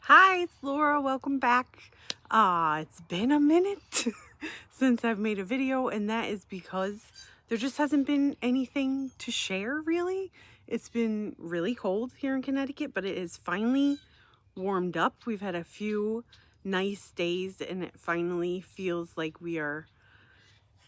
Hi, it's Laura. Welcome back. It's been a minute since I've made a video, and that is because there just hasn't been anything to share, really. It's been really cold here in Connecticut, but it is finally warmed up. We've had a few nice days, and it finally feels like we are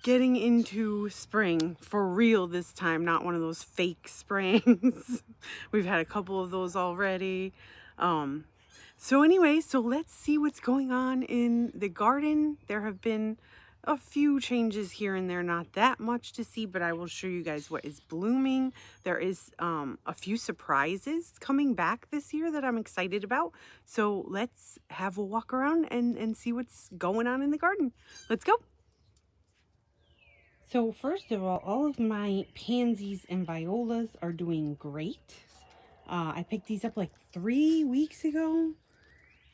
getting into spring for real this time, not one of those fake springs. We've had a couple of those already. So anyway, so let's see what's going on in the garden. There have been a few changes here and there, not that much to see, but I will show you guys what is blooming. There is a few surprises coming back this year that I'm excited about. So let's have a walk around and see what's going on in the garden. Let's go. So first of all of my pansies and violas are doing great. I picked these up like 3 weeks ago.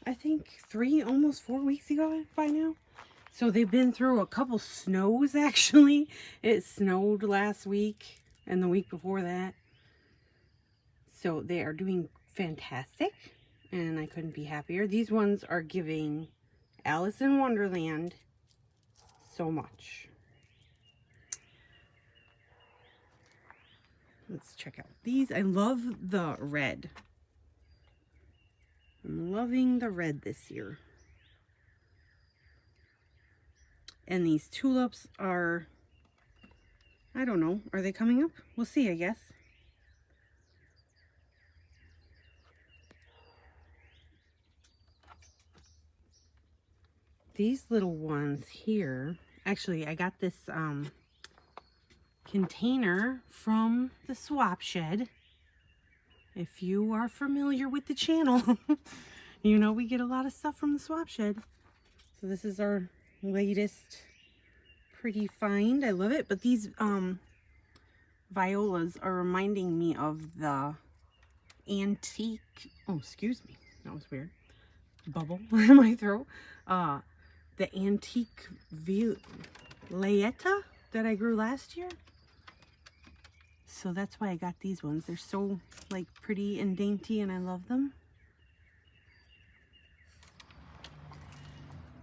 I think almost 4 weeks ago by now. So they've been through a couple snows actually. It snowed last week and the week before that. So they are doing fantastic and I couldn't be happier. These ones are giving Alice in Wonderland so much. Let's check out these. I love the red. I'm loving the red this year. And these tulips are, I don't know, are they coming up? We'll see, I guess. These little ones here, actually I got this container from the swap shed. If you are familiar with the channel, you know we get a lot of stuff from the swap shed. So this is our latest pretty find. I love it. But these violas are reminding me of the antique, oh excuse me, that was weird, bubble in my throat. The antique Viola that I grew last year. So that's why I got these ones. They're so like pretty and dainty and I love them.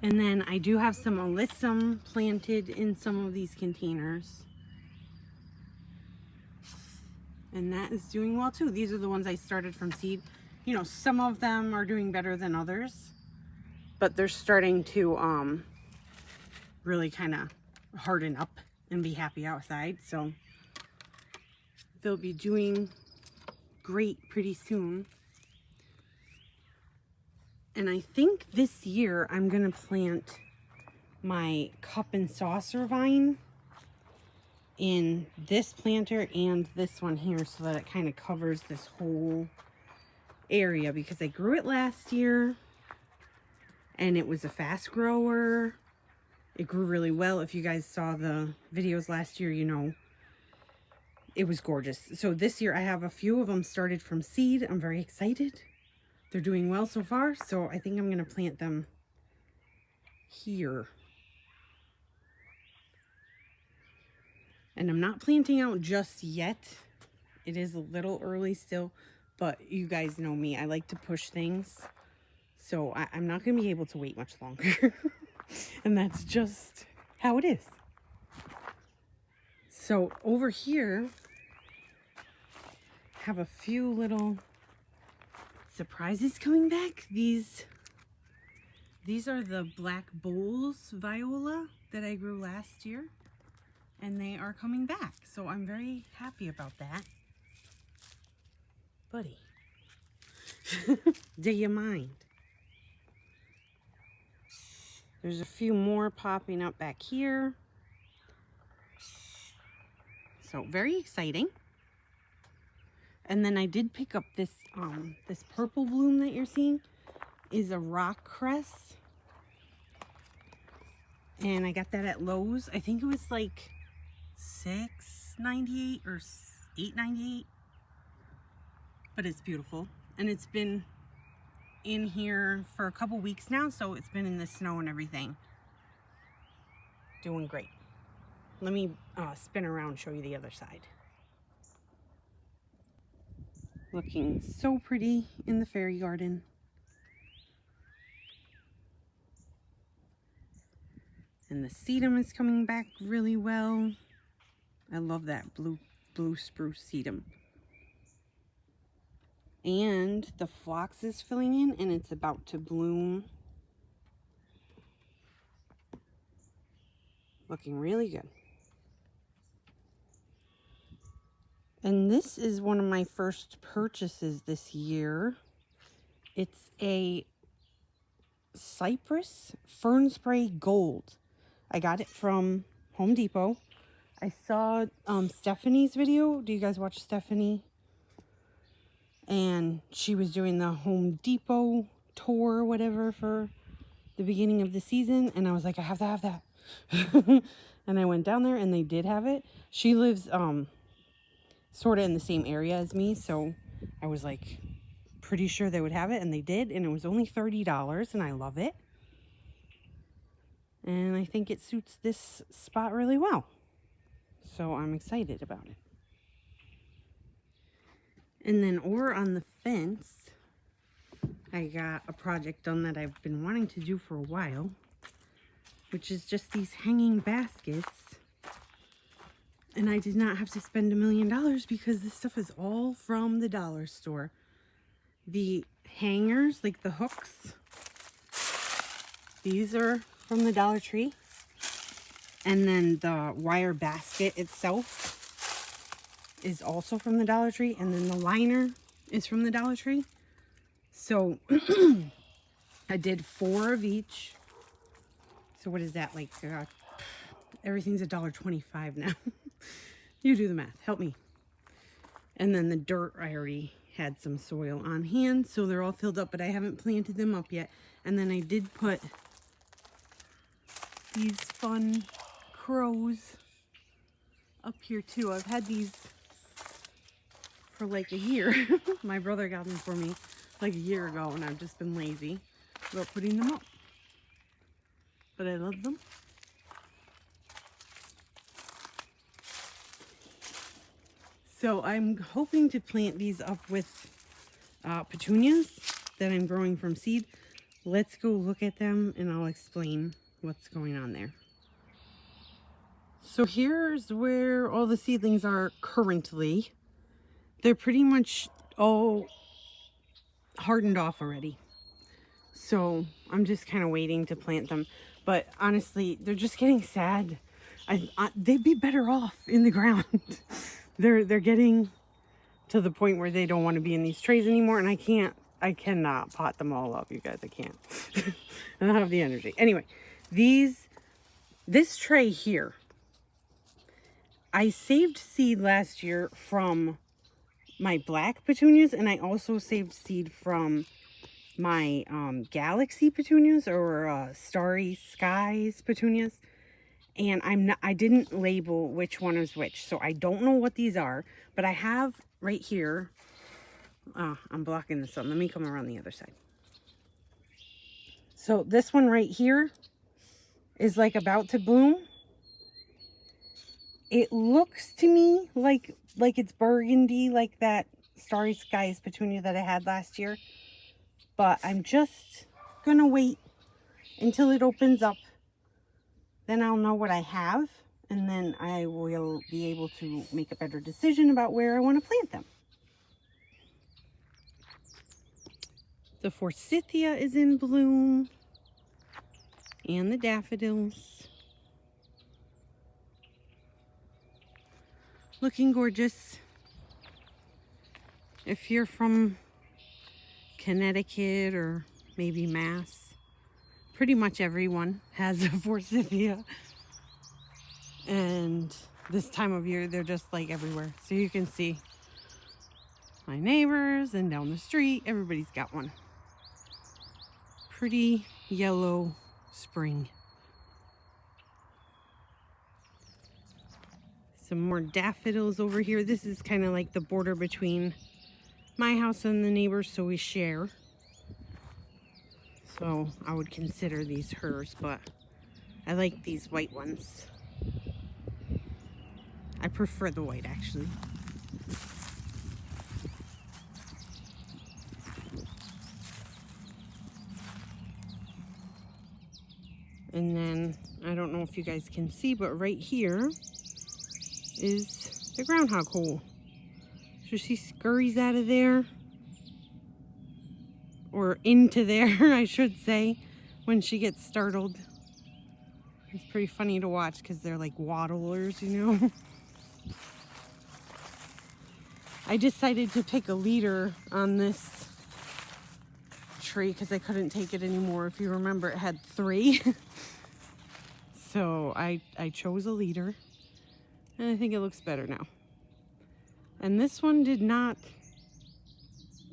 And then I do have some alyssum planted in some of these containers. And that is doing well too. These are the ones I started from seed. You know, some of them are doing better than others, but they're starting to really kind of harden up and be happy outside. So they'll be doing great pretty soon. And I think this year I'm gonna plant my cup and saucer vine in this planter and this one here so that it kind of covers this whole area, because I grew it last year and it was a fast grower. It grew really well. If you guys saw the videos last year, you know, it was gorgeous. So this year I have a few of them started from seed. I'm very excited. They're doing well so far. So I think I'm going to plant them here. And I'm not planting out just yet. It is a little early still, but you guys know me. I like to push things. So I'm not going to be able to wait much longer. And that's just how it is. So over here, have a few little surprises coming back. These are the black bowls viola that I grew last year, and they are coming back. So I'm very happy about that. Buddy, do you mind? There's a few more popping up back here. So very exciting. And then I did pick up this this purple bloom that you're seeing is a rock cress. And I got that at Lowe's. I think it was like $6.98 or $8.98. But it's beautiful. And it's been in here for a couple weeks now, so it's been in the snow and everything. Doing great. Let me spin around and show you the other side. Looking so pretty in the fairy garden. And the sedum is coming back really well. I love that blue spruce sedum. And the phlox is filling in and it's about to bloom. Looking really good. And this is one of my first purchases this year. It's a Cypress Fern Spray Gold. I got it from Home Depot. I saw Stephanie's video. Do you guys watch Stephanie? And she was doing the Home Depot tour or whatever for the beginning of the season. And I was like, I have to have that. And I went down there and they did have it. She lives sort of in the same area as me. So I was like pretty sure they would have it. And they did. And it was only $30. And I love it. And I think it suits this spot really well. So I'm excited about it. And then over on the fence, I got a project done that I've been wanting to do for a while, which is just these hanging baskets. And I did not have to spend $1 million because this stuff is all from the dollar store. The hangers, like the hooks, these are from the Dollar Tree. And then the wire basket itself is also from the Dollar Tree. And then the liner is from the Dollar Tree. So I did 4 of each. So what is that, like everything's $1.25 now. You do the math, help me. And then the dirt, I already had some soil on hand, so they're all filled up, but I haven't planted them up yet. And then I did put these fun crows up here too. I've had these for like a year. My brother got them for me like a year ago, and I've just been lazy about putting them up. But I love them. So I'm hoping to plant these up with petunias that I'm growing from seed. Let's go look at them and I'll explain what's going on there. So here's where all the seedlings are currently. They're pretty much all hardened off already. So I'm just kind of waiting to plant them. But honestly, they're just getting sad. They'd be better off in the ground. They're getting to the point where they don't want to be in these trays anymore. And I cannot pot them all up, you guys. I can't. I don't have the energy. Anyway, this tray here, I saved seed last year from my black petunias, and I also saved seed from my galaxy petunias or starry skies petunias. And I didn't label which one is which, so I don't know what these are, but I have right here. I'm blocking this up. Let me come around the other side. So this one right here is like about to bloom. It looks to me like it's burgundy, like that starry skies petunia that I had last year. But I'm just gonna wait until it opens up. Then I'll know what I have, and then I will be able to make a better decision about where I want to plant them. The forsythia is in bloom, and the daffodils. Looking gorgeous. If you're from Connecticut or maybe Mass, pretty much everyone has a forsythia. And this time of year, they're just like everywhere. So you can see my neighbors and down the street, everybody's got one. Pretty yellow spring. Some more daffodils over here. This is kind of like the border between my house and the neighbors, so we share. So I would consider these hers, but I like these white ones. I prefer the white, actually. And then I don't know if you guys can see, but right here is the groundhog hole. So she scurries out of there, or into there, I should say, when she gets startled. It's pretty funny to watch because they're like waddlers, you know. I decided to pick a leader on this tree because I couldn't take it anymore. If you remember, it had 3. So I chose a leader, and I think it looks better now. And this one did not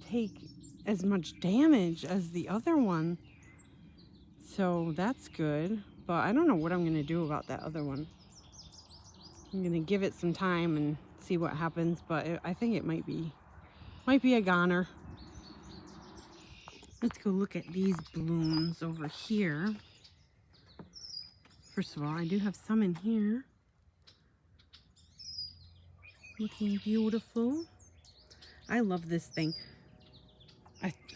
take as much damage as the other one, so that's good. But I don't know what I'm gonna do about that other one. I'm gonna give it some time and see what happens, but I think it might be a goner. Let's go look at these blooms over here. First of all, I do have some in here. Looking beautiful. I love this thing.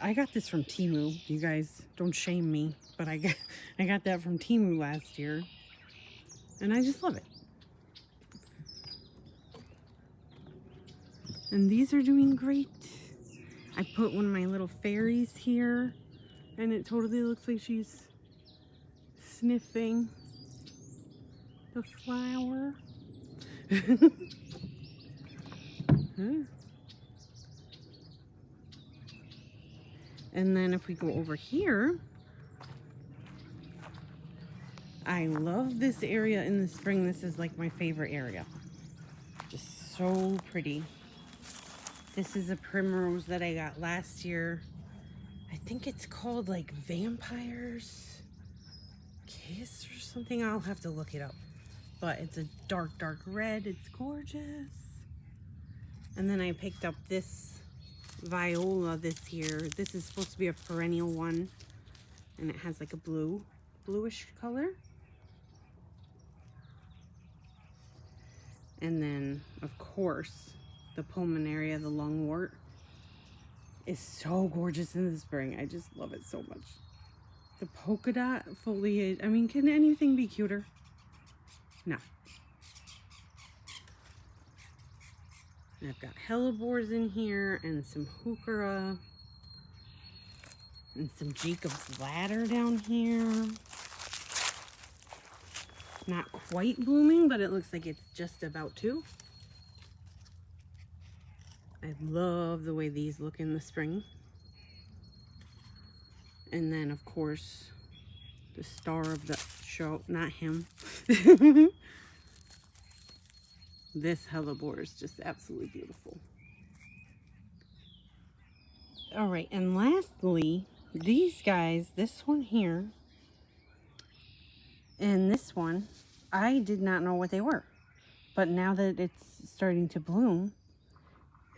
I got this from Temu. You guys don't shame me, but I got that from Temu last year, and I just love it. And these are doing great. I put one of my little fairies here, and it totally looks like she's sniffing the flower. Huh. And then if we go over here, I love this area in the spring. This is like my favorite area. Just so pretty. This is a primrose that I got last year. I think it's called like Vampire's Kiss or something. I'll have to look it up. But it's a dark, dark red. It's gorgeous. And then I picked up this Viola this year. This is supposed to be a perennial one, and it has like a bluish color. And then of course the pulmonaria, the lungwort, is so gorgeous in the spring. I just love it so much. The polka dot foliage, I mean, can anything be cuter? No. And I've got Hellebores in here, and some heuchera, and some Jacob's ladder down here. Not quite blooming, but it looks like it's just about to. I love the way these look in the spring. And then, of course, the star of the show, not him. This Hellebore is just absolutely beautiful. All right, and lastly, these guys, this one here and this one, I did not know what they were. But now that it's starting to bloom,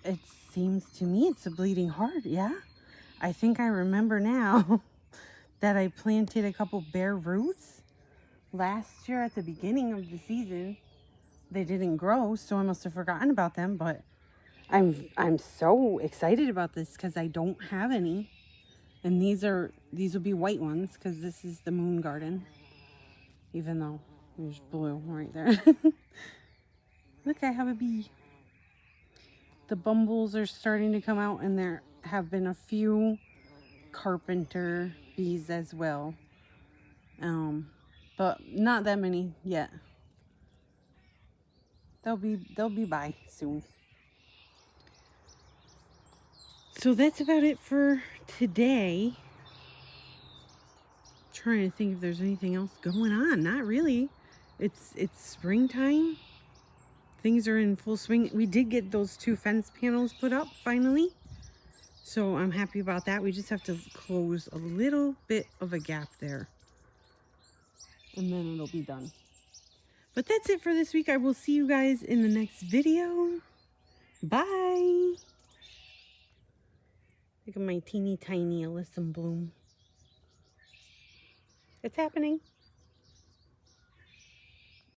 it seems to me it's a bleeding heart, yeah? I think I remember now that I planted a couple bare roots last year at the beginning of the season. They didn't grow, so I must have forgotten about them, but I'm so excited about this because I don't have any. And these will be white ones because this is the moon garden. Even though there's blue right there. Look, I have a bee. The bumbles are starting to come out, and there have been a few carpenter bees as well. But not that many yet. They'll be by soon. So that's about it for today. Trying to think if there's anything else going on. Not really. It's springtime. Things are in full swing. We did get those 2 fence panels put up finally, so I'm happy about that. We just have to close a little bit of a gap there, and then it'll be done. But that's it for this week. I will see you guys in the next video. Bye. Look at my teeny tiny alyssum bloom. It's happening.